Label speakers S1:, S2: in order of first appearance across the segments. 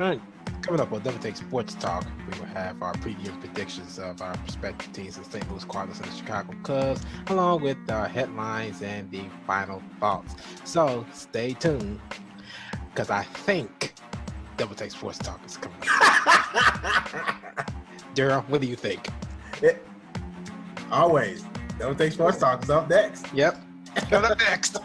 S1: All right, coming up on Double Take Sports Talk, we will have our preview and predictions of our prospective teams, the St. Louis Cardinals and the Chicago Cubs, along with our headlines and the final thoughts. So stay tuned, because I think Double Take Sports Talk is coming up. Darren, what do you think?
S2: Always. Double Take Sports Talk is up next.
S1: Yep, coming up next.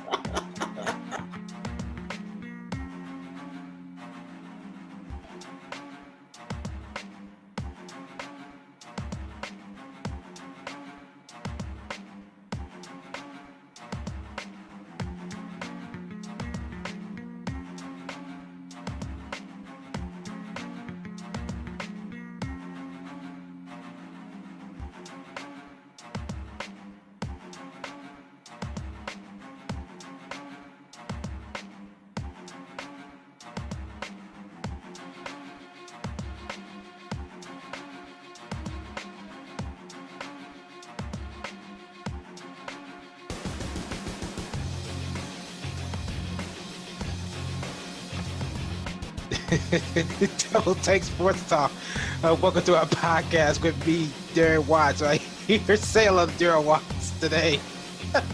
S1: Double Take Sports Talk. Welcome to our podcast with me, Darren Watts. I hear sail of Darren Watts today.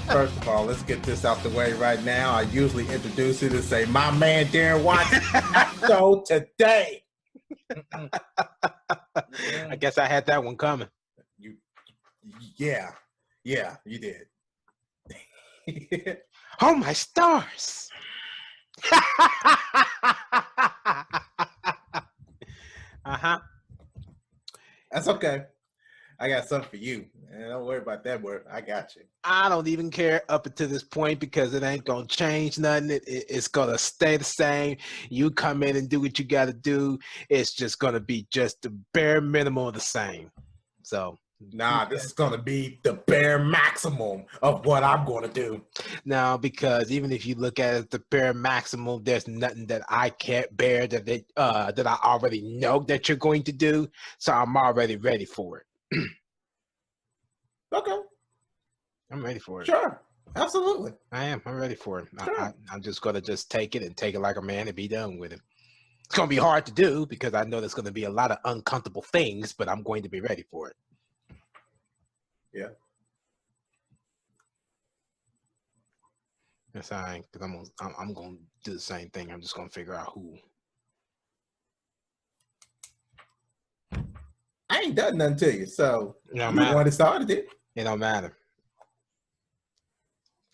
S2: First of all, let's get this out the way right now. I usually introduce it and say, my man Darren Watts, so today.
S1: I guess I had that one coming.
S2: Yeah, you did.
S1: Oh, my stars.
S2: That's okay. I got something for you. And don't worry about that word. I got you.
S1: I don't even care up until this point because it ain't going to change nothing. It's going to stay the same. You come in and do what you got to do. It's just going to be just the bare minimum of the same. So.
S2: Nah, this is going to be the bare maximum of what I'm going to do.
S1: Now, because even if you look at it, the bare maximum, there's nothing that I can't bear that I already know that you're going to do. So I'm already ready for it.
S2: Okay.
S1: I'm ready for it.
S2: Sure. Absolutely.
S1: I am. I'm ready for it.
S2: Sure.
S1: I'm just going to just take it like a man and be done with it. It's going to be hard to do because I know there's going to be a lot of uncomfortable things, but I'm going to be ready for it.
S2: Yeah.
S1: That's all right, because I'm gonna do the same thing. I'm just gonna figure out who.
S2: I ain't done nothing to you, so
S1: It don't
S2: you
S1: matter.
S2: want to start it.
S1: It don't matter.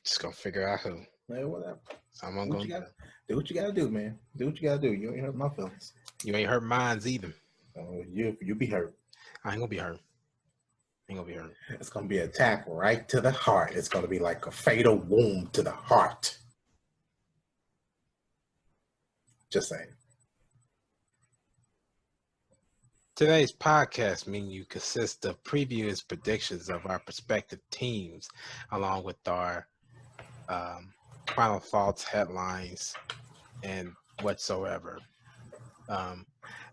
S1: Just gonna figure out who.
S2: Hey, whatever.
S1: So I'm gonna
S2: do what you gotta do, man. Do what you gotta do. You ain't hurt my feelings.
S1: You ain't hurt mine's either.
S2: You be hurt.
S1: I ain't gonna be hurt.
S2: It's going to be an attack right to the heart. It's going to be like a fatal wound to the heart. Just saying.
S1: Today's podcast menu consists of previews, predictions of our prospective teams, along with our final thoughts, headlines, and whatsoever.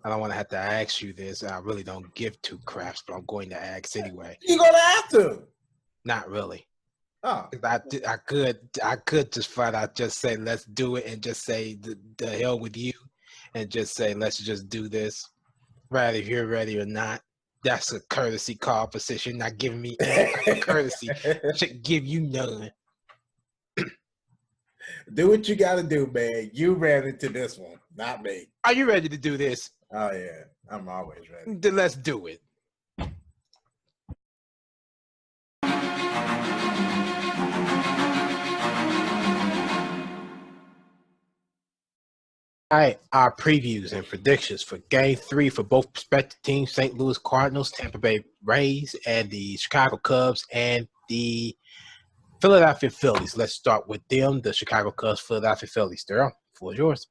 S1: I don't want to have to ask you this. I really don't give two craps, but I'm going to ask anyway.
S2: You're going to have to.
S1: Not really.
S2: Oh.
S1: I could just flat out just say, let's do it and just say the hell with you and just say, let's just do this. Right, if you're ready or not. That's a courtesy call for since you're not giving me any type of courtesy. I should give you none.
S2: Do what you got to do, man. You ran into this one, not me.
S1: Are you ready to do this?
S2: Oh, yeah. I'm always ready.
S1: Then let's do it. All right, our previews and predictions for Game 3 for both prospective teams, St. Louis Cardinals, Tampa Bay Rays, and the Chicago Cubs, and the Philadelphia Phillies. Let's start with them, the Chicago Cubs, Philadelphia Phillies. Darren, floor is yours.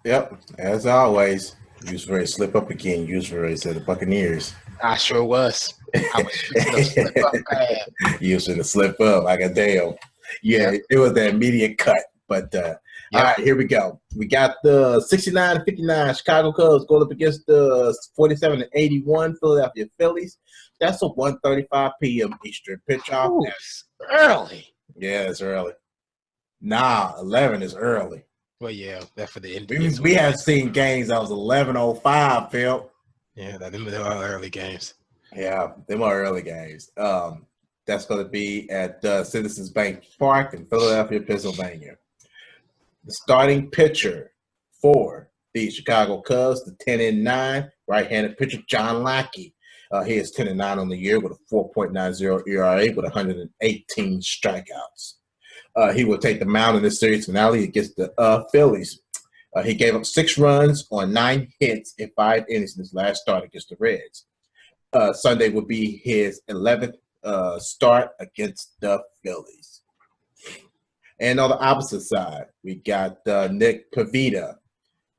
S2: Yep, as always. You was ready to slip up again. You was ready to say the Buccaneers.
S1: I sure was. I was shooting a slip up bad.
S2: You should have slipped up like a damn. Yeah, it was that immediate cut. But all right, here we go. We got the 69-59 Chicago Cubs going up against the 47-81 Philadelphia Phillies. That's a 1:35 p.m. Eastern pitch off.
S1: Ooh, early.
S2: Yeah, it's early. Nah, 11 is early.
S1: Well, yeah, that's for the
S2: We
S1: Indians.
S2: have seen games that was 11:05, Phil.
S1: Yeah, them are early games.
S2: Yeah, them are early games. That's going to be at Citizens Bank Park in Philadelphia, Pennsylvania. The starting pitcher for the Chicago Cubs, the 10-9 right-handed pitcher John Lackey. He is 10-9 on the year with a 4.90 ERA with 118 strikeouts. He will take the mound in this series finale against the Phillies. He gave up 6 runs on 9 hits in 5 innings in his last start against the Reds. Sunday will be his 11th start against the Phillies. And on the opposite side, we got Nick Pivetta,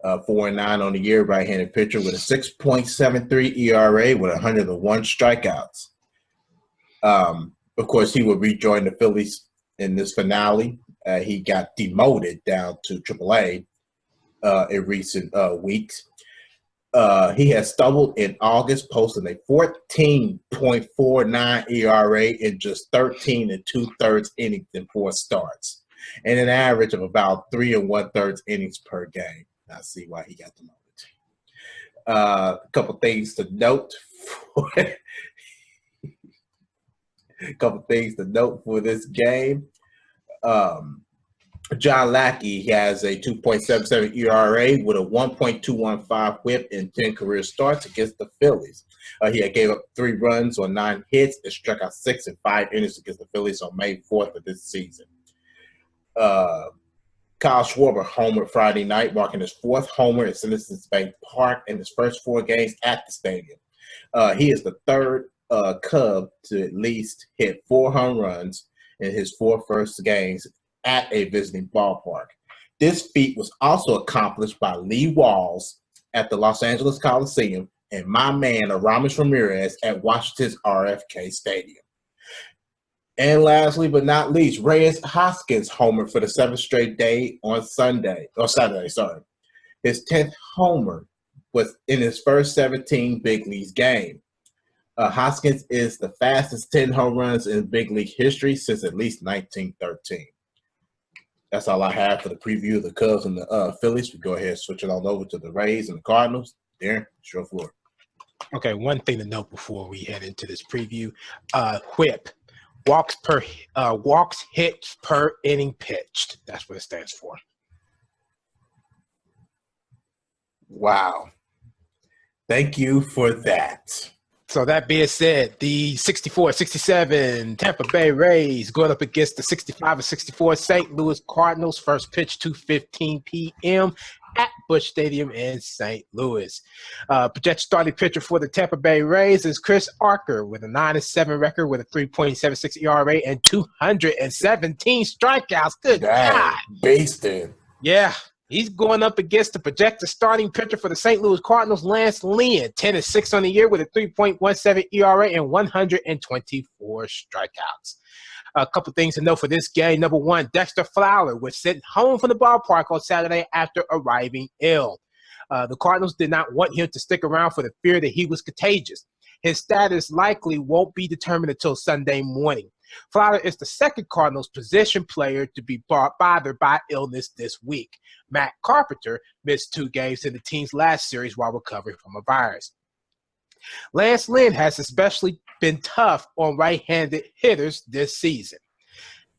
S2: 4-9 on the year, right-handed pitcher with a 6.73 ERA with 101 strikeouts. Of course, he will rejoin the Phillies in this finale. He got demoted down to AAA in recent weeks. He has stumbled in August, posting a 14.49 ERA in just 13 2/3 innings in 4 starts, and an average of about 3 1/3 innings per game. I see why he got demoted. A couple things to note. For this game. John Lackey has a 2.77 ERA with a 1.215 whip in 10 career starts against the Phillies. He gave up 3 runs on 9 hits and struck out 6 in 5 innings against the Phillies on May 4th of this season. Kyle Schwarber homered Friday night, marking his 4th homer at Citizens Bank Park in his first 4 games at the stadium. He is the 3rd Cub to at least hit 4 home runs in his 4 first games at a visiting ballpark. This feat was also accomplished by Lee Walls at the Los Angeles Coliseum and my man Aramis Ramirez at Washington's RFK Stadium. And lastly but not least, Reyes Hoskins homered for the 7th straight day on Saturday. His 10th homer was in his first 17 big leagues game. Hoskins is the fastest 10 home runs in big league history since at least 1913. That's all I have for the preview of the Cubs and the Phillies. We go ahead and switch it on over to the Rays and the Cardinals. Darren, it's your floor.
S1: Okay, one thing to note before we head into this preview: WHIP, walks hits per inning pitched. That's what it stands for.
S2: Wow, thank you for that.
S1: So that being said, the 64-67 Tampa Bay Rays going up against the 65-64 St. Louis Cardinals. First pitch 2:15 p.m. at Busch Stadium in St. Louis. Projected starting pitcher for the Tampa Bay Rays is Chris Archer with a 9-7 record with a 3.76 ERA and 217 strikeouts. Good God.
S2: Basted.
S1: Yeah. He's going up against the projected starting pitcher for the St. Louis Cardinals, Lance Lynn, 10-6 on the year with a 3.17 ERA and 124 strikeouts. A couple things to know for this game. Number one, Dexter Fowler was sent home from the ballpark on Saturday after arriving ill. The Cardinals did not want him to stick around for the fear that he was contagious. His status likely won't be determined until Sunday morning. Fowler is the second Cardinals position player to be bothered by illness this week. Matt Carpenter missed 2 games in the team's last series while recovering from a virus. Lance Lynn has especially been tough on right-handed hitters this season.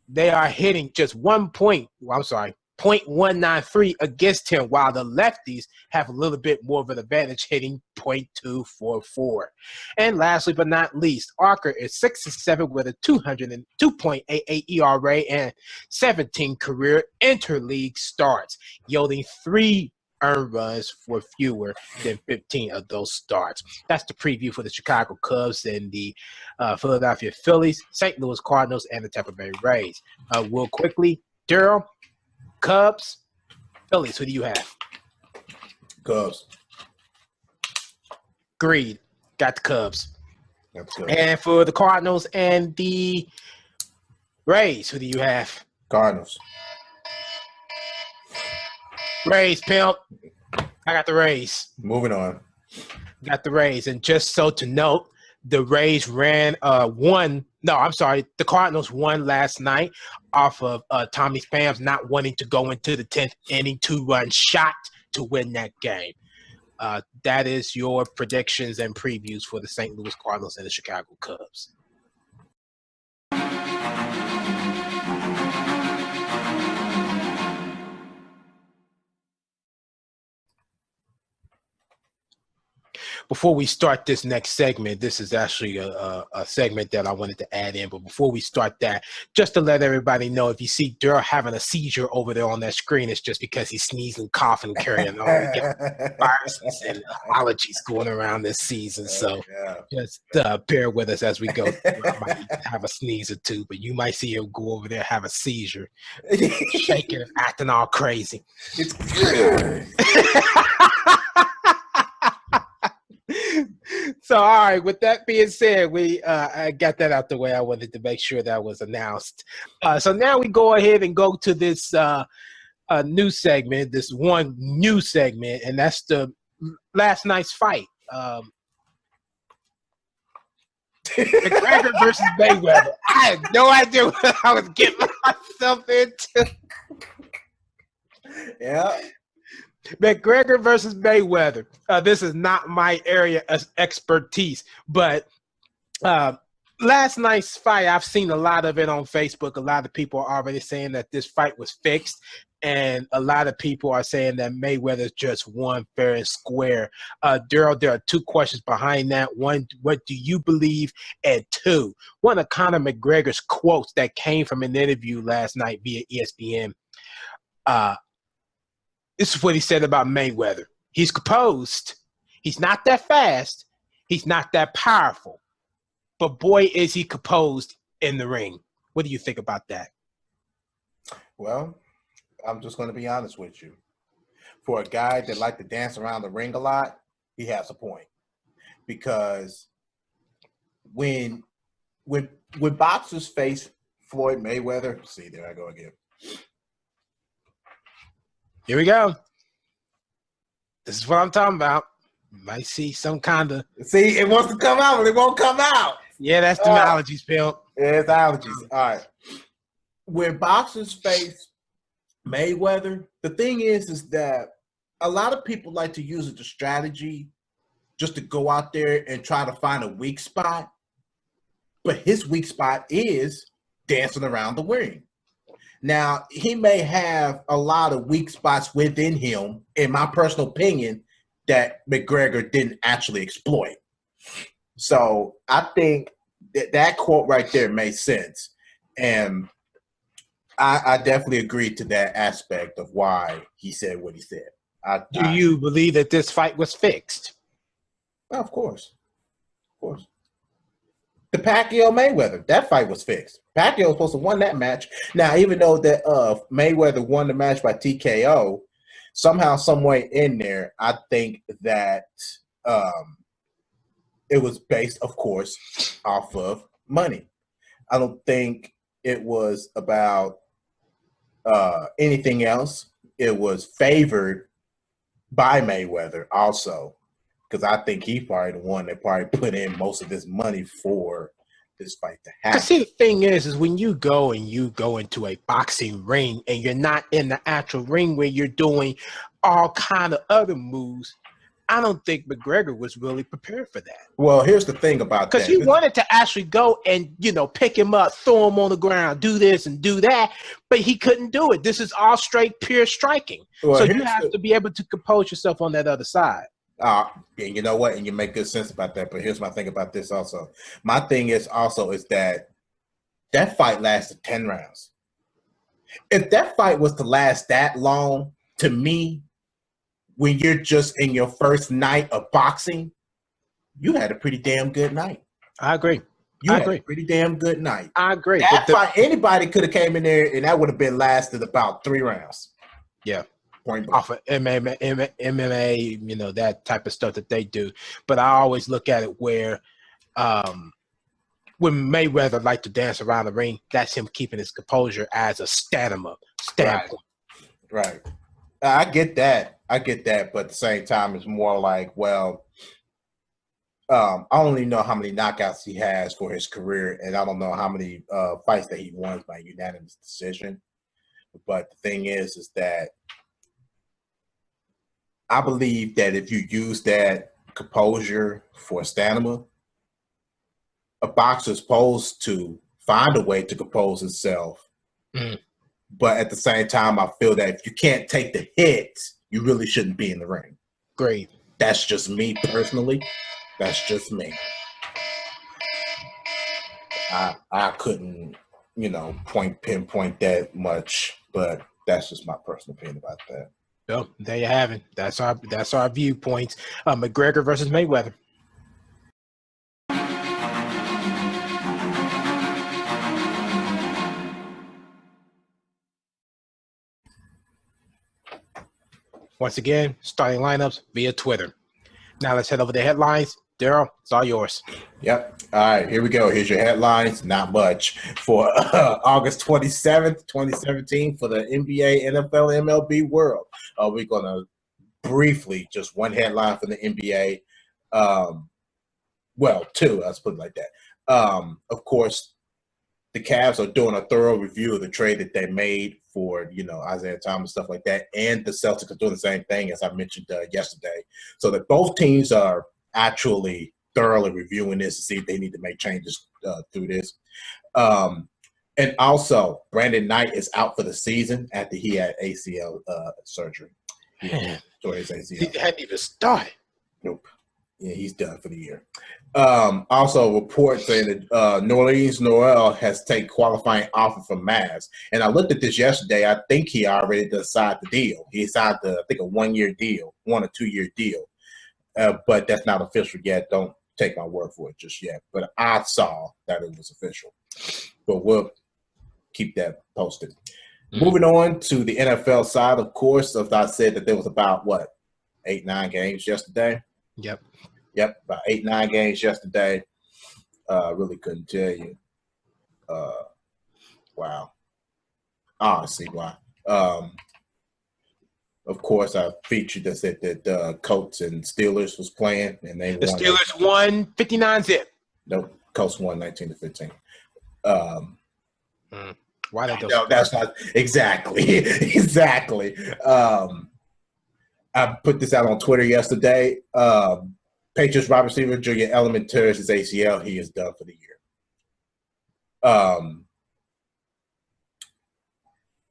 S1: They are hitting just 0.193 against him, while the lefties have a little bit more of an advantage, hitting .244. And lastly but not least, Archer is 6-7 with a 2.88 ERA and 17 career interleague starts, yielding 3 earned runs for fewer than 15 of those starts. That's the preview for the Chicago Cubs and the Philadelphia Phillies, St. Louis Cardinals, and the Tampa Bay Rays. Real quickly, Darren, Cubs, Phillies, who do you have?
S2: Cubs.
S1: Agreed. Got the Cubs.
S2: That's good.
S1: And for the Cardinals and the Rays, who do you have?
S2: Cardinals.
S1: Rays, pimp. I got the Rays.
S2: Moving on.
S1: Got the Rays. And just so to note, the Rays won No, I'm sorry. The Cardinals won last night off of Tommy Pham's not wanting to go into the 10th inning 2-run shot to win that game. That is your predictions and previews for the St. Louis Cardinals and the Chicago Cubs. Before we start this next segment, this is actually a segment that I wanted to add in. But before we start that, just to let everybody know, if you see Darren having a seizure over there on that screen, it's just because he's sneezing, coughing, carrying on. We got viruses and allergies going around this season. So just bear with us as we go. I might have a sneeze or two, but you might see him go over there, have a seizure, shaking and acting all crazy.
S2: It's good.
S1: So, all right, with that being said, I got that out the way. I wanted to make sure that was announced. So now we go ahead and go to this new segment, this one new segment, and that's the last night's fight. McGregor versus Mayweather. I had no idea what I was getting myself into.
S2: Yeah.
S1: McGregor versus Mayweather. This is not my area of expertise, but last night's fight, I've seen a lot of it on Facebook. A lot of people are already saying that this fight was fixed, and a lot of people are saying that Mayweather just won fair and square. Darryl, there are two questions behind that. One, what do you believe? And two, one of Conor McGregor's quotes that came from an interview last night via ESPN. This is what he said about Mayweather. He's composed. He's not that fast. He's not that powerful. But boy, is he composed in the ring. What do you think about that?
S2: Well, I'm just going to be honest with you. For a guy that likes to dance around the ring a lot, he has a point. Because when boxers face Floyd Mayweather, see, there I go again.
S1: Here we go. This is what I'm talking about. You might see some kind of...
S2: See, it wants to come out, but it won't come out.
S1: Yeah, that's the allergies, Bill.
S2: Yeah, it's allergies. All right. When boxers face Mayweather, the thing is that a lot of people like to use it as a strategy just to go out there and try to find a weak spot. But his weak spot is dancing around the ring. Now, he may have a lot of weak spots within him, in my personal opinion, that McGregor didn't actually exploit. So I think that quote right there made sense. And I definitely agree to that aspect of why he said what he said.
S1: Do you believe that this fight was fixed?
S2: Well, of course. Of course. The Pacquiao-Mayweather, that fight was fixed. Pacquiao was supposed to win that match. Now, even though that Mayweather won the match by TKO, somehow, some way in there, I think that it was based, of course, off of money. I don't think it was about anything else. It was favored by Mayweather also. Because I think he probably the one that probably put in most of his money for this fight to happen.
S1: See, the thing is when you go into a boxing ring and you're not in the actual ring where you're doing all kind of other moves, I don't think McGregor was really prepared for that.
S2: Well, here's the thing about that.
S1: Because he wanted to actually go and, pick him up, throw him on the ground, do this and do that, but he couldn't do it. This is all straight, pure striking. Well, so you have to be able to compose yourself on that other side.
S2: And you know what? And you make good sense about that. But here's my thing about this also. My thing is that fight lasted 10 rounds. If that fight was to last that long, to me, when you're just in your first night of boxing, you had a pretty damn good night.
S1: I agree.
S2: You had a pretty damn good night.
S1: I agree.
S2: That fight, anybody could have came in there and that would have been lasted about 3 rounds.
S1: Yeah. Off of MMA, that type of stuff that they do. But I always look at it where when Mayweather liked to dance around the ring, that's him keeping his composure as a standpoint.
S2: Right. I get that. But at the same time, it's more like, well, I only know how many knockouts he has for his career, and I don't know how many fights that he won by unanimous decision. But the thing is that I believe that if you use that composure for stamina, a boxer is supposed to find a way to compose himself. But at the same time, I feel that if you can't take the hits, you really shouldn't be in the ring.
S1: Great.
S2: That's just me personally. That's just me. I couldn't, pinpoint that much, but that's just my personal opinion about that.
S1: Well, there you have it. That's our viewpoints. McGregor versus Mayweather. Once again, starting lineups via Twitter. Now let's head over to headlines. Darryl, it's all yours.
S2: Yep. All right, here we go. Here's your headlines. Not much. For August 27th, 2017, for the NBA, NFL, MLB world. We're going to briefly, just one headline for the NBA. Well, two, let's put it like that. Of course, the Cavs are doing a thorough review of the trade that they made for, Isaiah Thomas, stuff like that. And the Celtics are doing the same thing, as I mentioned yesterday. So that both teams are actually thoroughly reviewing this to see if they need to make changes through this. And also, Brandon Knight is out for the season after he had ACL surgery.
S1: Man,
S2: his ACL.
S1: He hadn't even started.
S2: Nope. Yeah, he's done for the year. Also, reports saying that Nerlens Noel has taken qualifying offer from Mavs. And I looked at this yesterday. I think he already signed the deal. He signed, a 1-year deal, 1 or 2-year deal. But that's not official yet. Don't take my word for it just yet. But I saw that it was official. But we'll keep that posted. Mm-hmm. Moving on to the NFL side, of course, as I said that there was about, 8-9 games yesterday?
S1: Yep,
S2: about 8-9 games yesterday. Really couldn't tell you. Wow. I see why. Of course, I featured that said that Colts and Steelers was playing, and the
S1: Steelers won 59-zip.
S2: Nope, Colts won 19-15.
S1: Why that?
S2: No, that's not exactly. Exactly. I put this out on Twitter yesterday. Patriots wide receiver Julian Edelman tears his ACL. He is done for the year.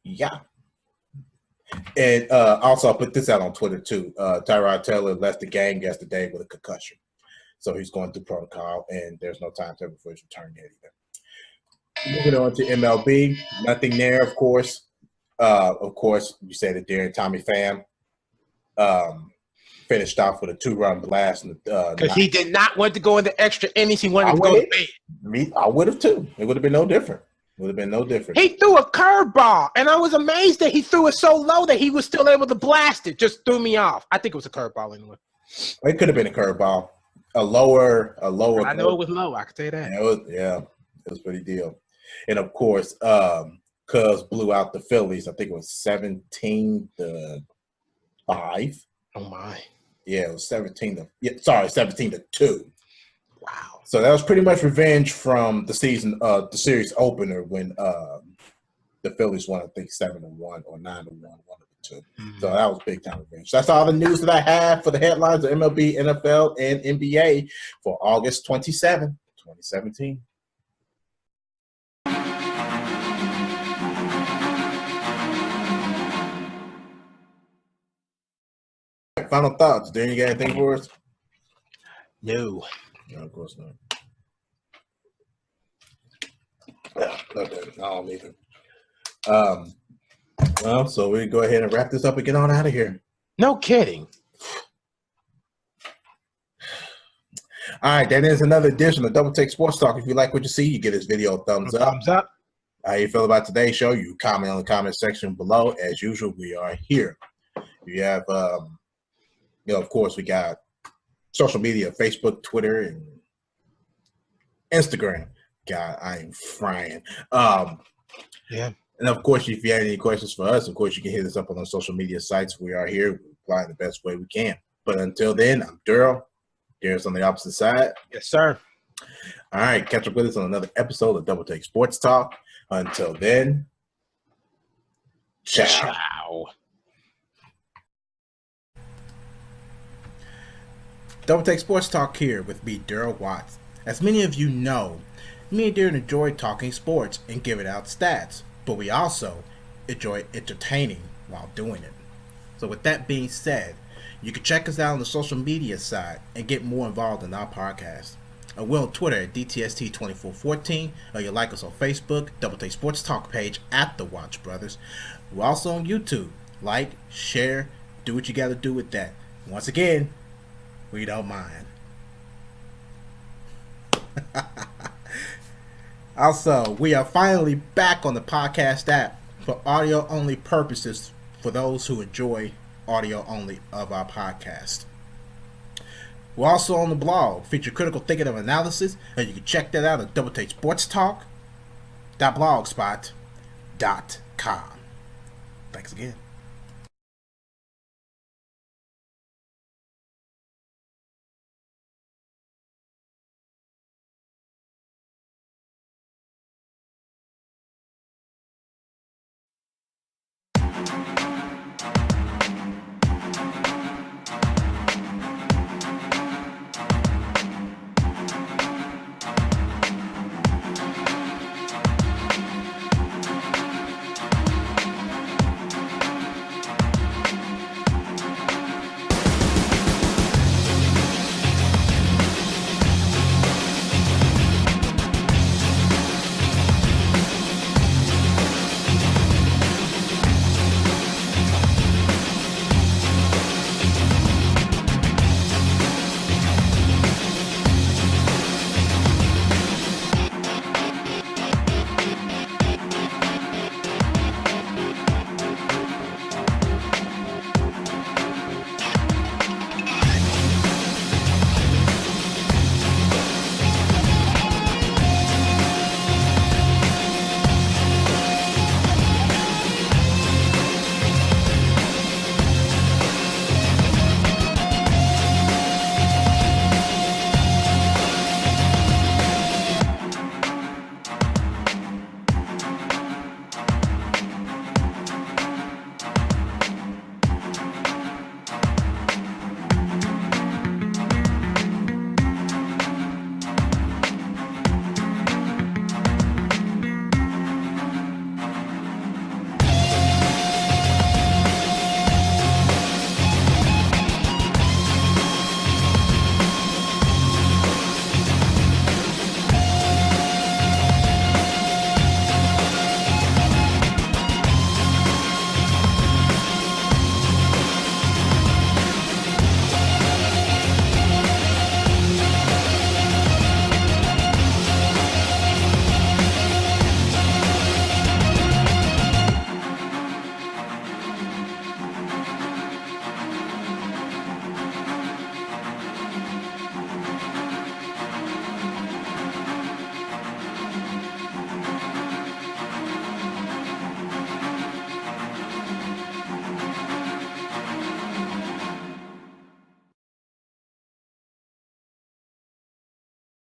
S2: Yeah. And also, I put this out on Twitter, too. Tyrod Taylor left the game yesterday with a concussion. So he's going through protocol, and there's no timetable for his return yet either. Moving on to MLB. Nothing there, of course. Of course, you say the Darren Tommy Pham finished off with a 2-run blast.
S1: Because he did not want to go into extra innings. He wanted to go to bed.
S2: I would have, too. It would have been no different. He threw
S1: a curveball, and I was amazed that he threw it so low that he was still able to blast it. Just threw me off. I think it was a curveball anyway.
S2: It could have been a curveball. A lower.
S1: I know it was low. I can say that.
S2: It was pretty deal. And of course, Cubs blew out the Phillies. I think it was 17-5.
S1: Oh my.
S2: Yeah, it was 17-2.
S1: Wow.
S2: So that was pretty much revenge from the the series opener when the Phillies won, I think 7-1 or 9-1, one of the two. Mm-hmm. So that was big time revenge. That's all the news that I have for the headlines of MLB, NFL, and NBA for August 27, 2017. Final thoughts. Darren, you got anything for us?
S1: No,
S2: of course not. Yeah, okay. I don't either. Well, so we go ahead and wrap this up and get on out of here.
S1: No kidding.
S2: All right, that is another edition of Double Take Sports Talk. If you like what you see, you give this video a thumbs up.
S1: Thumbs up.
S2: How you feel about today's show? You comment on the comment section below. As usual, we are here. You have, of course, we got social media, Facebook, Twitter, and Instagram. God, I am frying.
S1: Yeah.
S2: And, of course, if you have any questions for us, of course, you can hit us up on our social media sites. We are here. We reply the best way we can. But until then, I'm Darryl. Darren's on the opposite side.
S1: Yes, sir.
S2: All right, catch up with us on another episode of Double Take Sports Talk. Until then, ciao.
S1: Ciao.
S2: Double Take Sports Talk here with me, Darren Watts. As many of you know, me and Darren enjoy talking sports and giving out stats, but we also enjoy entertaining while doing it. So with that being said, you can check us out on the social media side and get more involved in our podcast. We're on Twitter at DTST2414, or you like us on Facebook, Double Take Sports Talk page at The Watch Brothers. We're also on YouTube. Like, share, do what you got to do with that. Once again, we don't mind. Also, we are finally back on the podcast app for audio-only purposes for those who enjoy audio-only of our podcast. We're also on the blog, feature critical thinking of analysis, and you can check that out at doubletakesportstalk.blogspot.com. Thanks again.